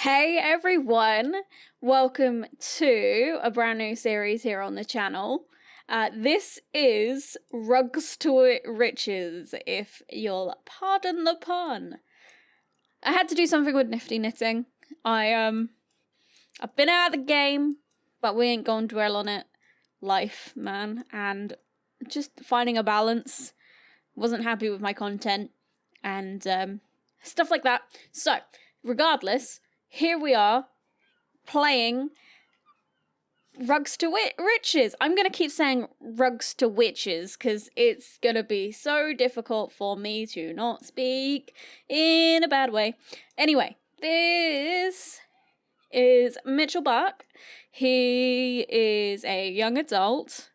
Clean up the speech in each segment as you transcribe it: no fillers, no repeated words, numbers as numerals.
Hey everyone, welcome to a brand new series here on the channel. This is Rugs to Riches, if you'll pardon the pun. I had to do something with Nifty knitting. I've been out of the game, but we ain't gonna dwell on it. Life, man, and just finding a balance. Wasn't happy with my content and stuff like that. So, regardless, here we are, playing Rugs to Riches. I'm going to keep saying Rugs to Witches, because it's going to be so difficult for me to not speak in a bad way. Anyway, this is Mitchel Buck. He is a young adult.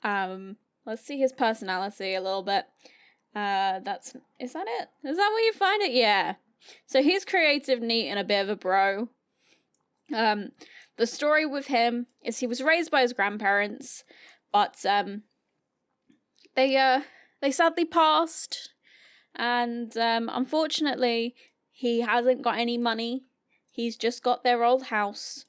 Let's see his personality a little bit. Is that it? Is that where you find it? Yeah. So he's creative, neat, and a bit of a bro. The story with him is he was raised by his grandparents, but they sadly passed, and unfortunately he hasn't got any money. He's just got their old house,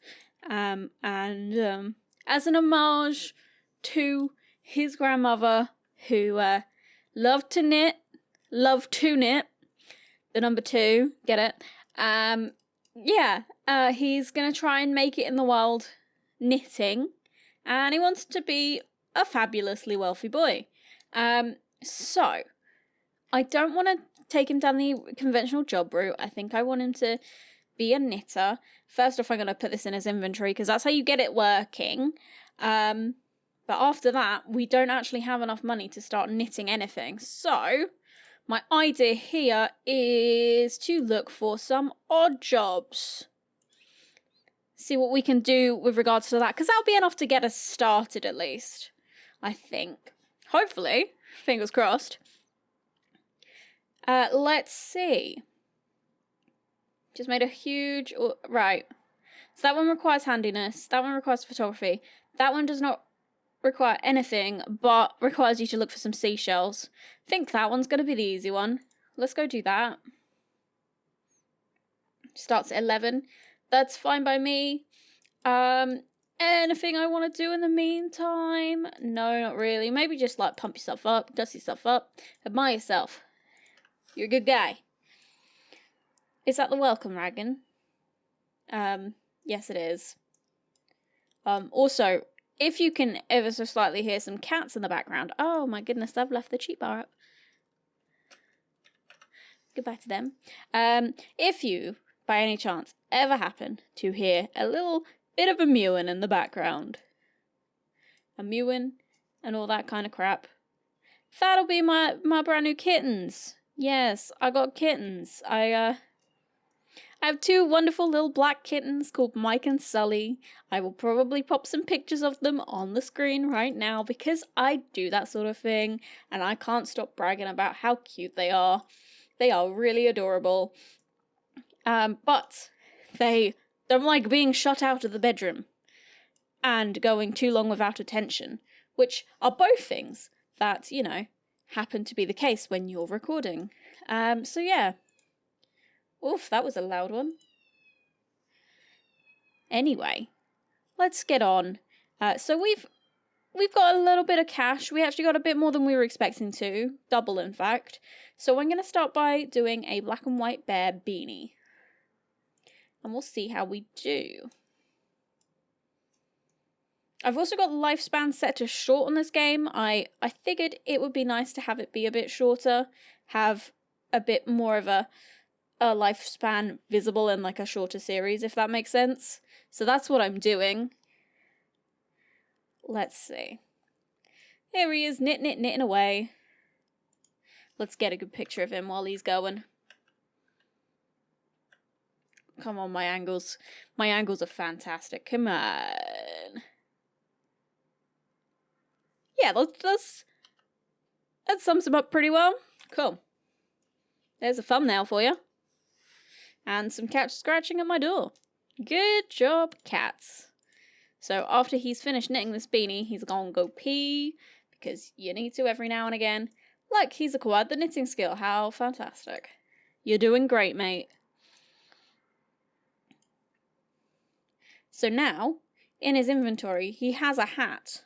and as an homage to his grandmother, who loved to knit, the number 2, get it? He's gonna try and make it in the world knitting, and he wants to be a fabulously wealthy boy. So I don't want to take him down the conventional job route. I think I want him to be a knitter. First off, I'm gonna put this in his inventory, because that's how you get it working. But after that, we don't actually have enough money to start knitting anything. So my idea here is to look for some odd jobs. See what we can do with regards to that, because that'll be enough to get us started at least, I think. Hopefully, fingers crossed. Let's see. Just made a huge... right. So that one requires handiness. That one requires photography. That one does not require anything, but requires you to look for some seashells. I think that one's going to be the easy one. Let's go do that. Starts at 11. That's fine by me. Anything I want to do in the meantime? No, not really. Maybe just like pump yourself up, dust yourself up, admire yourself. You're a good guy. Is that the welcome wagon? Yes it is. Also, if you can ever so slightly hear some cats in the background. Oh my goodness, I've left the cheat bar up. Goodbye to them. If you, by any chance, ever happen to hear a little bit of a mewing in the background, a mewing and all that kind of crap, that'll be my brand new kittens. Yes, I got kittens. I have 2 wonderful little black kittens called Mike and Sully. I will probably pop some pictures of them on the screen right now, because I do that sort of thing and I can't stop bragging about how cute they are. They are really adorable. But they don't like being shut out of the bedroom and going too long without attention, which are both things that, you know, happen to be the case when you're recording. So yeah. Oof, that was a loud one. Anyway, let's get on. So we've got a little bit of cash. We actually got a bit more than we were expecting to. Double, in fact. So I'm going to start by doing a black and white bear beanie. And we'll see how we do. I've also got the lifespan set to short on this game. I figured it would be nice to have it be a bit shorter. Have a bit more of a lifespan visible in like a shorter series, if that makes sense. So that's what I'm doing. Let's see. Here he is, knitting away. Let's get a good picture of him while he's going. Come on, my angles. My angles are fantastic. Come on. Yeah, that sums him up pretty well. Cool. There's a thumbnail for you. And some cats scratching at my door. Good job, cats. So after he's finished knitting this beanie, he's gonna go pee, because you need to every now and again. Look, he's acquired the knitting skill. How fantastic. You're doing great, mate. So now, in his inventory, he has a hat.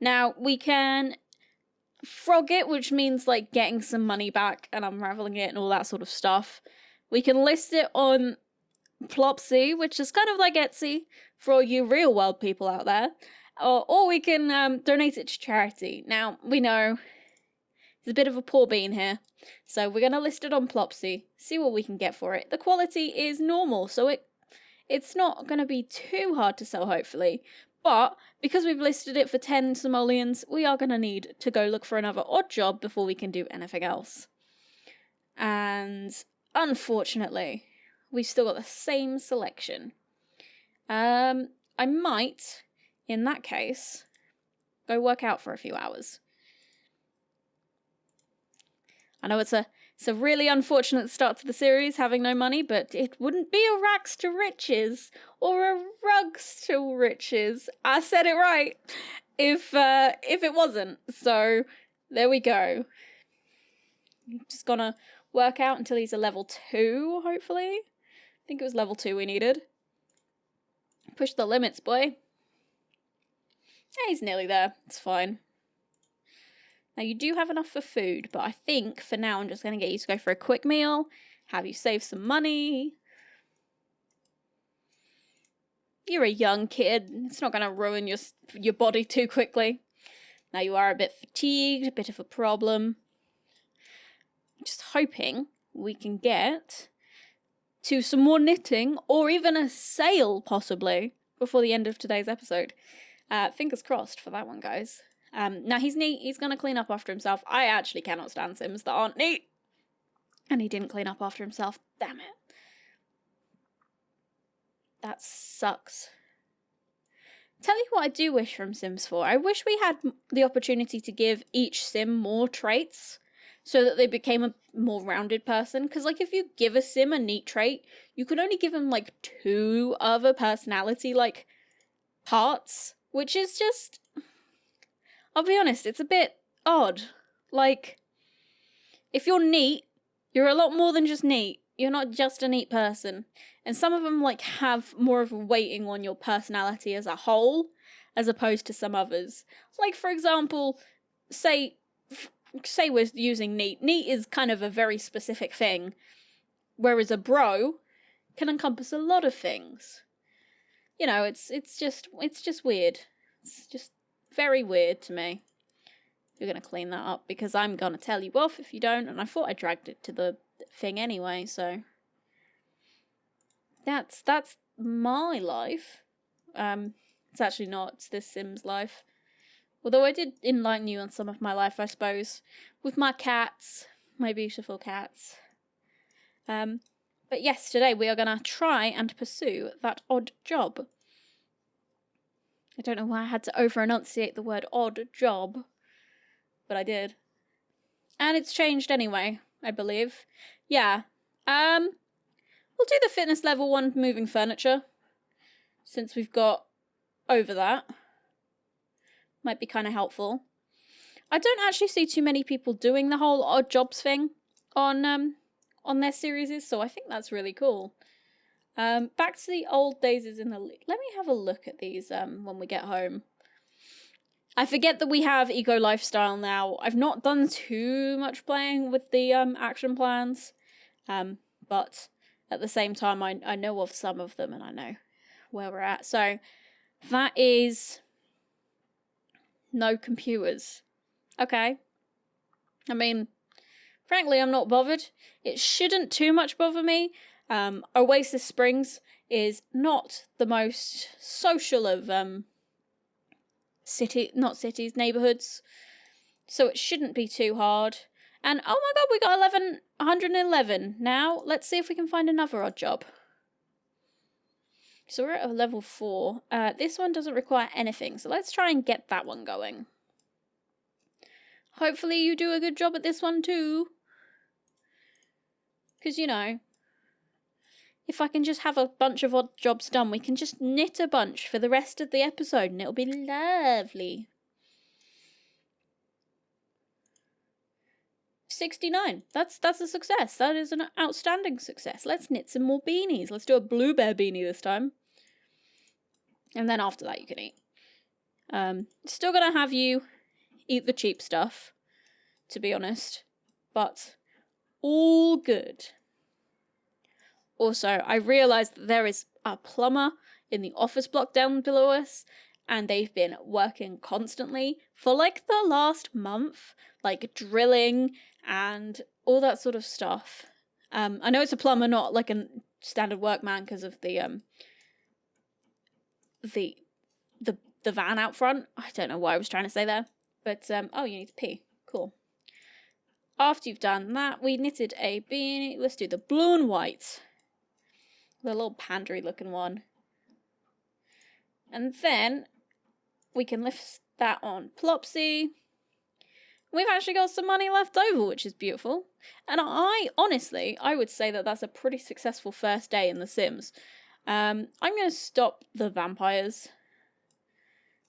Now, we can frog it, which means, like, getting some money back and unraveling it and all that sort of stuff. We can list it on Plopsy, which is kind of like Etsy for all you real world people out there. Or we can donate it to charity. Now, we know he's a bit of a poor bean here, so we're going to list it on Plopsy, see what we can get for it. The quality is normal, so it's not going to be too hard to sell, hopefully. But because we've listed it for 10 simoleons, we are going to need to go look for another odd job before we can do anything else. And unfortunately, we've still got the same selection. I might, in that case, go work out for a few hours. I know it's a really unfortunate start to the series, having no money, but it wouldn't be a rags to riches or a rugs to riches. I said it right. If it wasn't. So there we go. Just gonna work out until he's a level 2, hopefully. I think it was level 2 we needed. Push the limits, boy. Yeah, he's nearly there. It's fine. Now, you do have enough for food, but I think for now I'm just going to get you to go for a quick meal, have you save some money. You're a young kid. It's not going to ruin your body too quickly. Now, you are a bit fatigued, a bit of a problem. Just hoping we can get to some more knitting or even a sale, possibly, before the end of today's episode. Fingers crossed for that one, guys. Now, he's neat. He's going to clean up after himself. I actually cannot stand Sims that aren't neat. And he didn't clean up after himself. Damn it. That sucks. Tell you what I do wish from Sims 4. I wish we had the opportunity to give each Sim more traits so that they became a more rounded person. Because, like, if you give a Sim a neat trait, you can only give him, like, 2 other personality, like, parts. Which is just... I'll be honest, it's a bit odd. Like, if you're neat, you're a lot more than just neat. You're not just a neat person. And some of them, like, have more of a weighting on your personality as a whole, as opposed to some others. Like, for example, say we're using neat. Neat is kind of a very specific thing, whereas a bro can encompass a lot of things. You know, it's just weird. It's just very weird to me. You're going to clean that up because I'm going to tell you off if you don't, and I thought I dragged it to the thing anyway, so that's my life. It's actually not, it's this Sim's life. Although I did enlighten you on some of my life, I suppose, with my cats, my beautiful cats. But yes, today we are going to try and pursue that odd job. I don't know why I had to over-enunciate the word odd job, but I did. And it's changed anyway, I believe. Yeah. We'll do the fitness level 1 moving furniture, since we've got over that. Might be kind of helpful. I don't actually see too many people doing the whole odd jobs thing on their series, so I think that's really cool. Back to the old days is in the... Let me have a look at these when we get home. I forget that we have Eco Lifestyle now. I've not done too much playing with the action plans. But at the same time, I know of some of them and I know where we're at. So that is no computers. Okay. I mean, frankly, I'm not bothered. It shouldn't too much bother me. Oasis Springs is not the most social of neighborhoods, so it shouldn't be too hard. And oh my god, we got 111 now. Let's see if we can find another odd job. So we're at a level 4. This one doesn't require anything, so let's try and get that one going. Hopefully you do a good job at this one too. Because, you know, if I can just have a bunch of odd jobs done, we can just knit a bunch for the rest of the episode and it'll be lovely. 69. That's a success. That is an outstanding success. Let's knit some more beanies. Let's do a blue bear beanie this time. And then after that you can eat. Still gonna have you eat the cheap stuff, to be honest. But all good. Also, I realised that there is a plumber in the office block down below us, and they've been working constantly for like the last month, like drilling and all that sort of stuff. I know it's a plumber, not like a standard workman, because of the van out front. I don't know what I was trying to say there, but oh, you need to pee. Cool. After you've done that, we knitted a beanie. Let's do the blue and white, the little pandery looking one, and then we can lift that on Plopsy. We've actually got some money left over, which is beautiful. And I would say that that's a pretty successful first day in The Sims. I'm going to stop the vampires,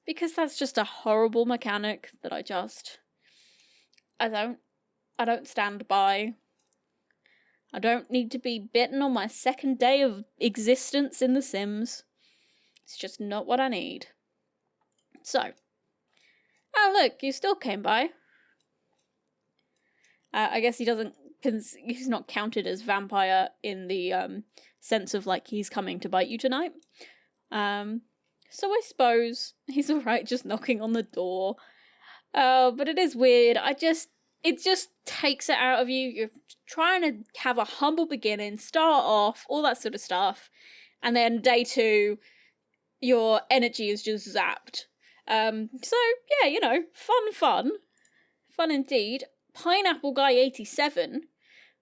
because that's just a horrible mechanic that I don't stand by. I don't need to be bitten on my second day of existence in The Sims. It's just not what I need. So, oh look, you still came by. I guess he's not counted as vampire in the sense of like he's coming to bite you tonight. So I suppose he's alright just knocking on the door. But it is weird. It just takes it out of you. You're trying to have a humble beginning, start off, all that sort of stuff. And then day 2, your energy is just zapped. So yeah, you know, fun indeed. Pineapple Guy 87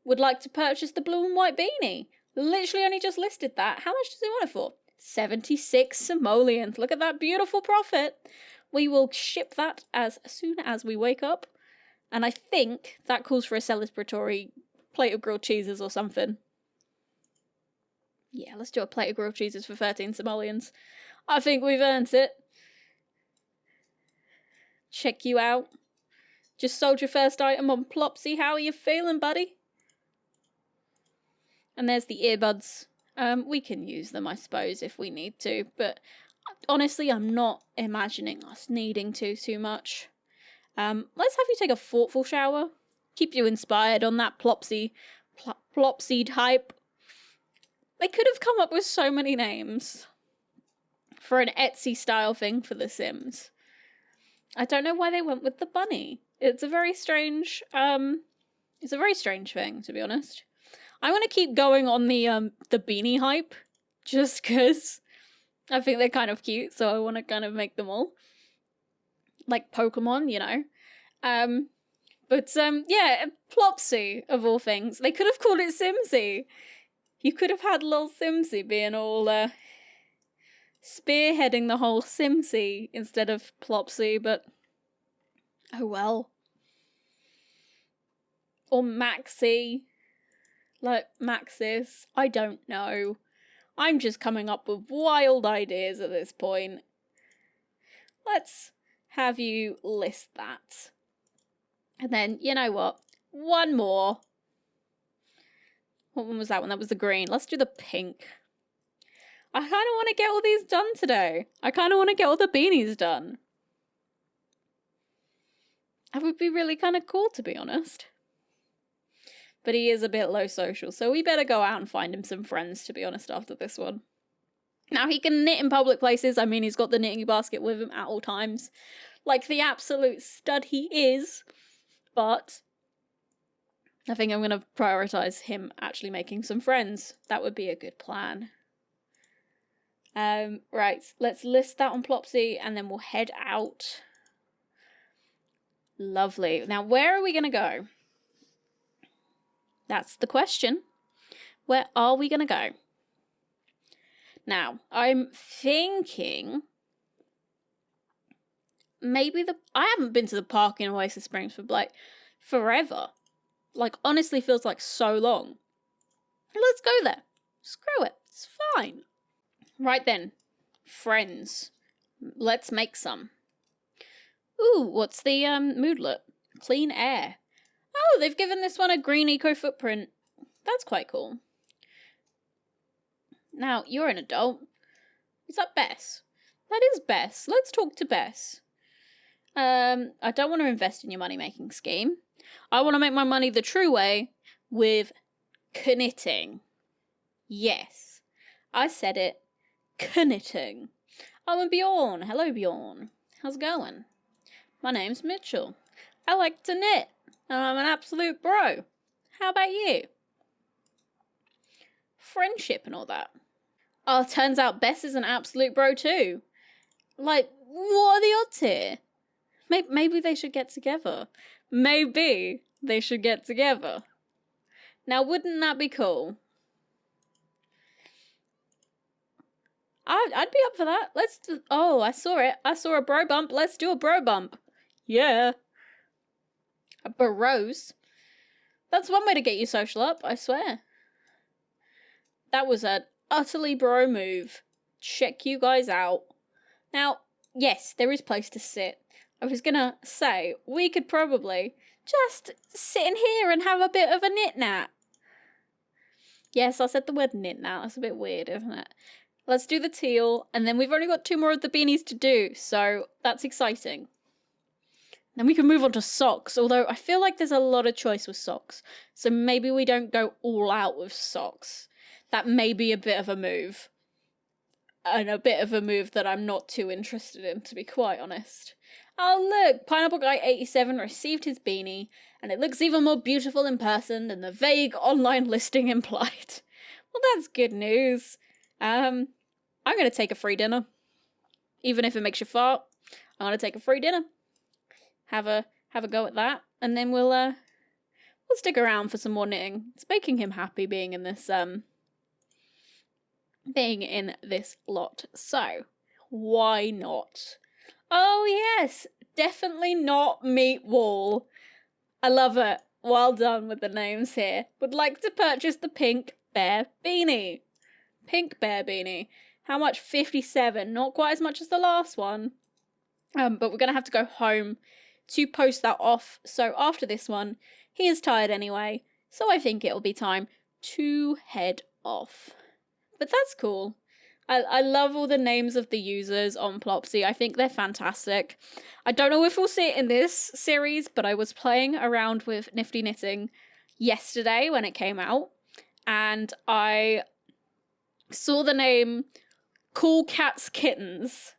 would like to purchase the blue and white beanie. Literally only just listed that. How much does he want it for? 76 simoleons. Look at that beautiful profit. We will ship that as soon as we wake up. And I think that calls for a celebratory plate of grilled cheeses or something. Yeah, let's do a plate of grilled cheeses for 13 simoleons. I think we've earned it. Check you out. Just sold your first item on Plopsy. How are you feeling, buddy? And there's the earbuds. We can use them, I suppose, if we need to. But honestly, I'm not imagining us needing to too much. Let's have you take a thoughtful shower. Keep you inspired on that Plopsy hype. They could have come up with so many names for an Etsy style thing for The Sims. I don't know why they went with the bunny. It's a very strange thing, to be honest. I want to keep going on the beanie hype, just because I think they're kind of cute, so I want to kind of make them all. Like Pokemon, you know. Yeah, Plopsy, of all things. They could have called it Simsy. You could have had little Simsy being all, spearheading the whole Simsy instead of Plopsy, but oh well. Or Maxi. Like Maxis. I don't know. I'm just coming up with wild ideas at this point. Let's have you list that. And then, you know what? One more. What one was that one? That was the green. Let's do the pink. I kind of want to get all these done today. I kind of want to get all the beanies done. That would be really kind of cool, to be honest. But he is a bit low social, so we better go out and find him some friends, to be honest, after this one. Now, he can knit in public places. I mean, he's got the knitting basket with him at all times. Like the absolute stud he is. But I think I'm going to prioritise him actually making some friends. That would be a good plan. Right, let's list that on Plopsy and then we'll head out. Lovely. Now, where are we going to go? That's the question. Where are we going to go? Now, I'm thinking maybe I haven't been to the park in Oasis Springs for like forever. Like, honestly feels like so long. Let's go there. Screw it. It's fine. Right then, friends, let's make some. Ooh, what's the moodlet? Clean air. Oh, they've given this one a green eco footprint. That's quite cool. Now, you're an adult. Is that Bess? That is Bess. Let's talk to Bess. I don't want to invest in your money-making scheme. I want to make my money the true way with knitting. Yes, I said it. Knitting. Oh, and Bjorn. Hello, Bjorn. How's it going? My name's Mitchell. I like to knit, and I'm an absolute bro. How about you? Friendship and all that. Oh, turns out Bess is an absolute bro too. Like, what are the odds here? Maybe they should get together. Maybe they should get together. Now, wouldn't that be cool? I'd be up for that. Let's do... Oh, I saw it. I saw a bro bump. Let's do a bro bump. Yeah. A bros. That's one way to get you social up, I swear. That was an utterly bro move. Check you guys out. Now, yes, there is place to sit. I was gonna say, we could probably just sit in here and have a bit of a knit-nat. Yes, I said the word knit-nat. That's a bit weird, isn't it? Let's do the teal, and then we've only got 2 more of the beanies to do, so that's exciting. Then we can move on to socks, although I feel like there's a lot of choice with socks, so maybe we don't go all out with socks. That may be a bit of a move. And a bit of a move that I'm not too interested in, to be quite honest. Oh look, Pineapple Guy 87 received his beanie, and it looks even more beautiful in person than the vague online listing implied. Well, that's good news. I'm gonna take a free dinner. Even if it makes you fart, I'm gonna take a free dinner. Have a go at that, and then we'll stick around for some more knitting. It's making him happy being in this lot, so why not? Oh yes, definitely not meat wall. I love it. Well done with the names here. Would like to purchase the pink bear beanie. Pink bear beanie. How much? 57. Not quite as much as the last one. But we're gonna have to go home to post that off. So after this one, he is tired anyway. So I think it'll be time to head off. But that's cool. I love all the names of the users on Plopsy. I think they're fantastic. I don't know if we'll see it in this series, but I was playing around with Nifty Knitting yesterday when it came out, and I saw the name Cool Cats Kittens,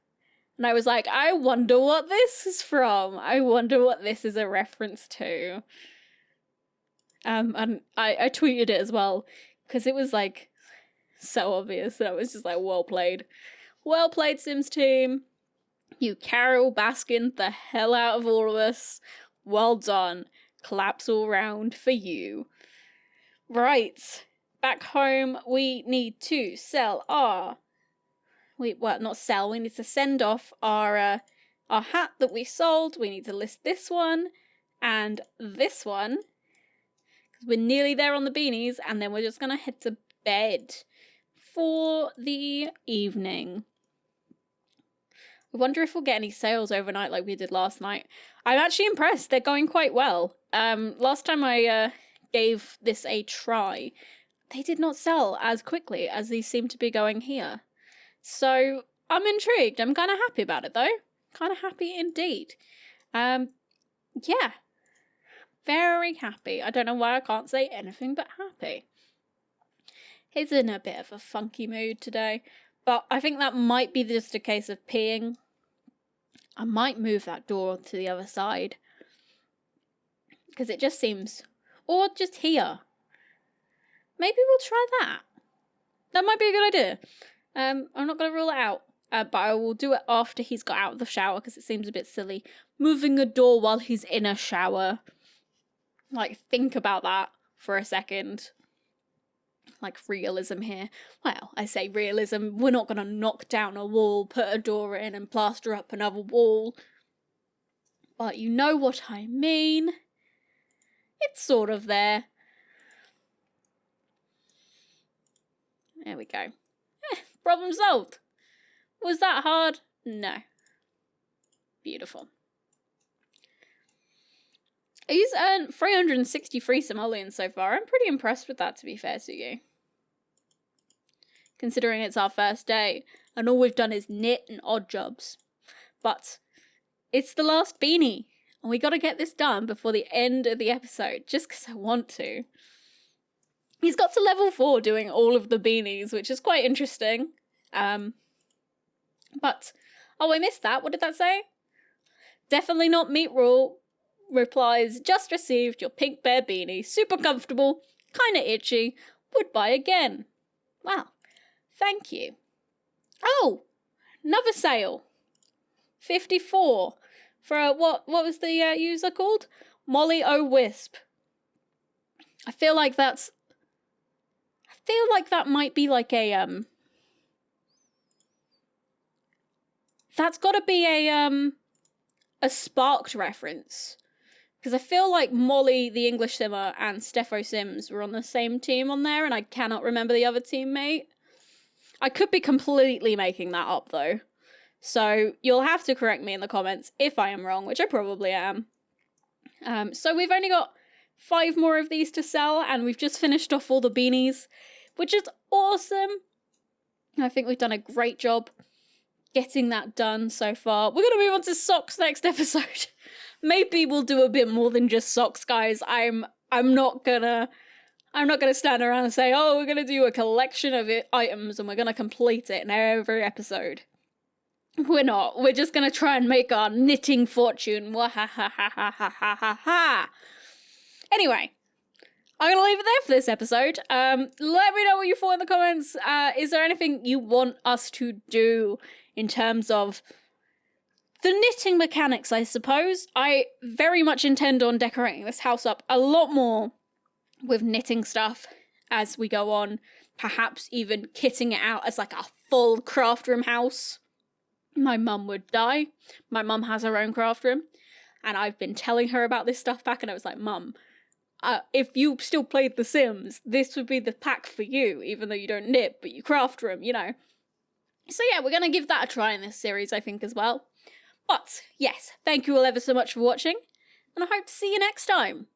and I was like, I wonder what this is from. I wonder what this is a reference to. And I tweeted it as well, because it was like so obvious, and I was just like, well played. Well played, Sims team. You Carol Baskin the hell out of all of us. Well done. Claps all round for you. Right. Back home, we need to sell our... not sell, we need to send off our hat that we sold. We need to list this one and this one, because we're nearly there on the beanies, and then we're just going to head to bed for the evening. I wonder if we'll get any sales overnight like we did last night. I'm actually impressed. They're going quite well. Last time I gave this a try, they did not sell as quickly as these seem to be going here. So I'm intrigued. I'm kind of happy about it though. Kind of happy indeed. Yeah. Very happy. I don't know why I can't say anything but happy. He's in a bit of a funky mood today, but I think that might be just a case of peeing. I might move that door to the other side, because it just seems... Or just here. Maybe we'll try that. That might be a good idea. I'm not going to rule it out, but I will do it after he's got out of the shower, because it seems a bit silly moving a door while he's in a shower. Like, think about that for a second. Like, realism here. Well, I say realism. We're not going to knock down a wall, put a door in, and plaster up another wall. But you know what I mean. It's sort of there. There we go. Problem solved. Was that hard? No. Beautiful. He's earned 363 simoleons so far. I'm pretty impressed with that, to be fair to you. considering it's our first day, and all we've done is knit and odd jobs. But it's the last beanie, and we gotta get this done before the end of the episode, just because I want to. He's got to level 4 doing all of the beanies, which is quite interesting. But, oh, I missed that. What did that say? Definitely not meat rule. Replies, just received your pink bear beanie. Super comfortable, kinda itchy. Would buy again. Wow. Thank you. Oh, another sale. 54 for what was the user called? Molly O Wisp. I feel like that might be like a that's got to be a Sparked reference, because I feel like Molly the English Simmer and Steffo Sims were on the same team on there, and I cannot remember the other teammate. I could be completely making that up though, so you'll have to correct me in the comments if I am wrong, which I probably am. So we've only got 5 more of these to sell, and we've just finished off all the beanies, which is awesome. I think we've done a great job getting that done so far. We're going to move on to socks next episode. Maybe we'll do a bit more than just socks, guys. I'm not gonna stand around and say, oh, we're gonna do a collection of items and we're gonna complete it in every episode. We're not. We're just gonna try and make our knitting fortune. Wahahahahahaha. Anyway, I'm gonna leave it there for this episode. Let me know what you thought in the comments. Is there anything you want us to do in terms of the knitting mechanics, I suppose? I very much intend on decorating this house up a lot more with knitting stuff as we go on. Perhaps even kitting it out as like a full craft room house. My mum would die. My mum has her own craft room, and I've been telling her about this stuff back, and I was like, Mum, if you still played The Sims, this would be the pack for you, even though you don't knit, but you craft room, you know. So yeah, we're going to give that a try in this series, I think, as well. But, yes, thank you all ever so much for watching, and I hope to see you next time.